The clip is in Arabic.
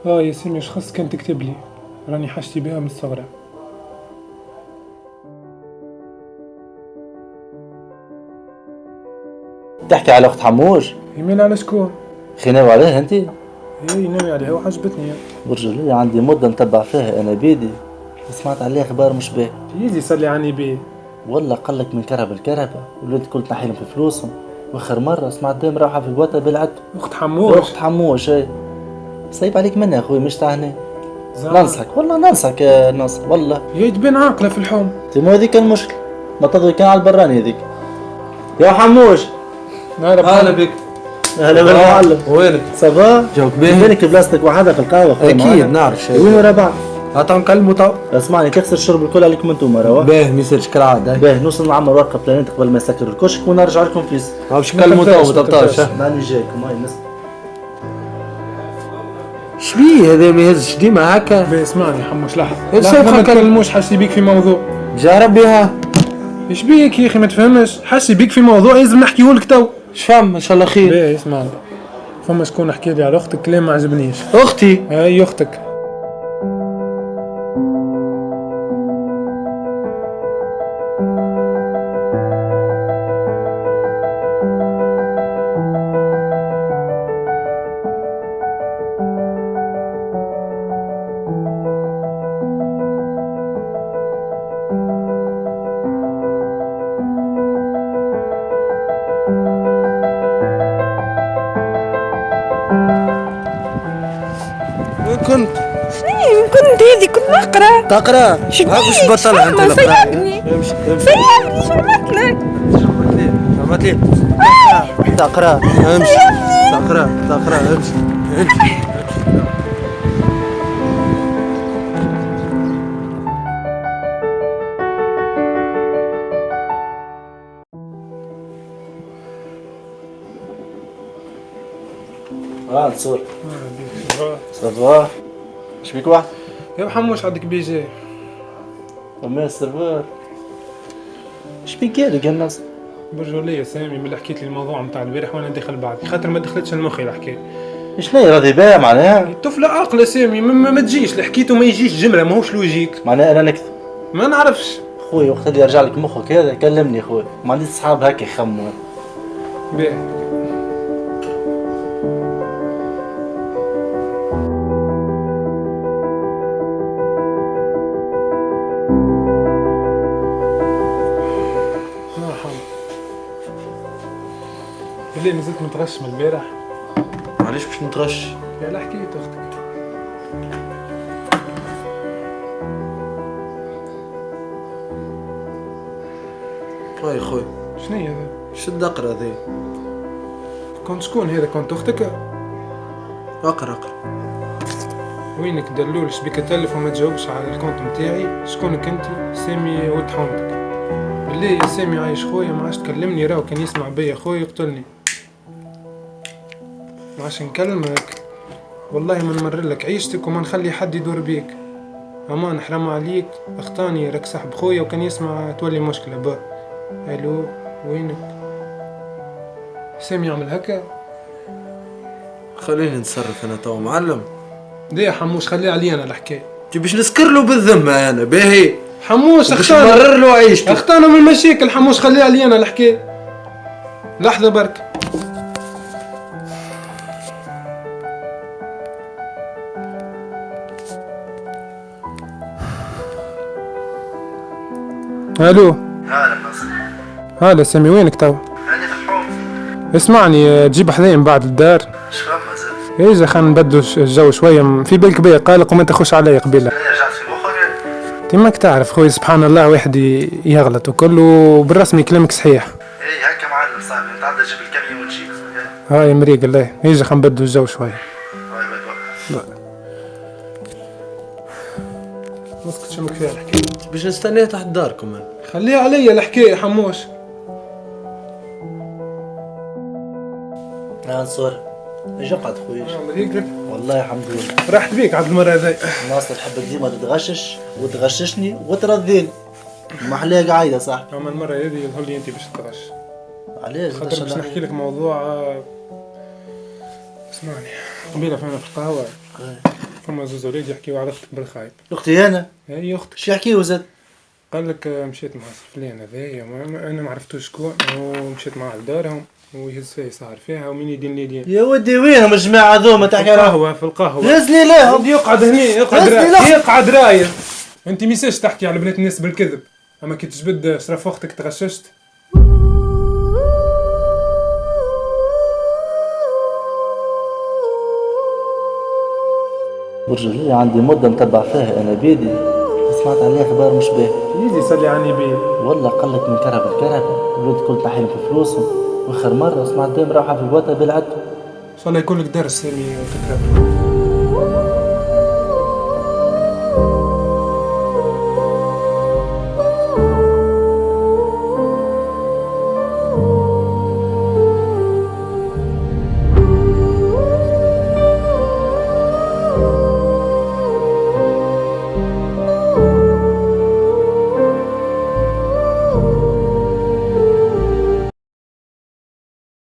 يا سامي اش خص كان تكتب لي، راني حاجتي بها من الصغرى. تحكي على اخت حموش؟ يمين على شكون؟ خناوي عليها انت؟ ناوي عليها وعجبتني. برجولية عندي مدة نتبع فيها انا بيدي، سمعت عليها اخبار مش باهي. يزي صلي عني بيه. والله قلك من كرب الكربة، ولد كل تنحيلهم في فلوسهم، واخر مرة سمعت دايم رايحة في الوطن بالعد. اخت حموش؟ اخت حموش اي. سايب عليك منها يا اخوي مش تاع ننصحك والله ننصحك يا ناصر والله. هي تبين عاقلة في الحوم. مو هذيك المشكلة، ما تضوي كان على البراني هذيك. يا حموش. هلا بك. هلا بالمعلم. وينك؟ صباح. جوك باهي؟ بالك بلاستيك وحدة في القهوة. اكيد نعرف شيء. وين ورا بعض؟ هات نكلمو تو. اسمعني تخسر الشرب الكل عليكم انتم راه. باهي ما يصيرش كالعادة. باهي نوصل نعمل ورقة بلانيت قبل ما يسكر الكشك ونرجع لكم فيس. باش نكلمو تو 13. ماني جايكم هاي نس. شبيه هذا ما يهزش ديما هكا؟ بيه اسمعني حموش لحظة. لحظة ما تكلموش حاسي بيك في موضوع. جا ربي ها. ايش بيك يا اخي ما تفهمش؟ حاسي بيك في موضوع لازم نحكيهولك تو. شفهم ان شاء الله خير. بيه اسمعني. فما شكون حكي لي على اختك كلام ما عجبنيش. اختي؟ اي اختك. كنت هذي كنت نقرا. تقرا؟ شبيك؟ بطلها انت ولا سيبني سيبني شرمت لك. شرمت لي. تقرا. امشي. تقرا امشي. نصور. صباح. اش بيك واحد؟ يا حموش عندك بيجي. وما السيرفر. اش بيك هذاك الناس؟ برجولية سامي من اللي حكيت لي الموضوع نتاع البارح وانا داخل بعدي خاطر ما دخلتش المخي الحكاية. شنو راضي بها معناها؟ الطفلة عاقلة سامي ما تجيش اللي حكيته ما يجيش جملة ماهوش لوجيك. معناها انا نكذب. ما نعرفش. خويا وقت اللي يرجع لك مخك هذا كلمني خويا، ما عنديش صحاب هكا يخموا. بيه. بالله نزلت متغش من البارح. معليش باش نتغش. يا لا حكيت اختك. هاي خويا شنو هذا؟ شد اقرا ذي. كنت شكون هذا؟ كنت اختك؟ اقرا. وينك دلول شبيك تلف وما تجاوبش على الكونت نتاعي؟ شكونك انت؟ سامي ولد حومتك. بالله يا سامي عايش خويا ما عادش تكلمني راهو كان يسمع بيا خويا يقتلني. ما عادش نكلمك والله ما نمرر لك عيشتك وما نخلي حد يدور بيك. امان حرام عليك اختاني راك صاحب خويا وكان يسمع تولي مشكلة با. الو وينك؟ سامي يعمل هكا؟ خليني نتصرف انا تو معلم. ليه يا حموش خليه علي انا الحكاية. باش نسكر له بالذمة انا باهي. حموش باش نمرر له عيشته. اختانا من المشاكل حموش خليه علي انا الحكاية. لحظة برك. الو. هلا ناصر. هلا سامي وينك تو؟ انا في الحوم. اسمعني تجيب حذايا من بعد الدار. شفما زاد؟ اجا خلينا نبدلوا الجو شوية في بالك بيا قالق وما تخش عليا قبيلة. انا رجعت في مخك. انت ماك تعرف خويا سبحان الله واحد يغلط وكله بالرسمي كلامك صحيح. اي هكا معلم صاحبي نتعدى جيب الكاميون وتجيك. هاي مريق الله اجا خلينا نبدلوا الجو شوية. هاي بدوك. مسكت شمك فيها الحكاية. باش نستناه تحت داركم. خليها عليا الحكاية حموش. نصور. اجا قعد خويا. والله الحمد لله. فرحت بيك عبد المرة هذي. ناصر حبك ديما تتغشش وتغششني وترضيني. ما احلاها قاعدة صاحبي. اما المرة هذه يظهر لي انت باش تغش. علاش؟ خاطر باش نحكي لك موضوع. اسمعني قبيلة فينا في القهوة فما زوز ولاد يحكيو على اختك بالخايب. اختي انا هي اختك. اش يحكيو زاد؟ قال لك مشيت مع فلان هذايا انا ما عرفتوش شكون، ومشيت معاه لدارهم ويهز فيا يسهر فيها ومين يدين لي دين. يا ودي وينهم الجماعه ذوما تحكي على القهوة في القهوة. لازلي لهم يقعد هني يقعد رايد. انت ميساش تحكي على بنات الناس بالكذب، اما كي تجبد شرف اختك تغششت. برجولية عندي مدة نتبع فيها أنا بيدي، سمعت عليها أخبار مش باهية. يجي يصلي على النبي. والله قلت من كرهب الكرهب، الولد كل تحيل في فلوسهم، وآخر مرة سمعت بهم راحة في الوطن بالعد. ان شاء الله يكون لك درس سامي وتكرر.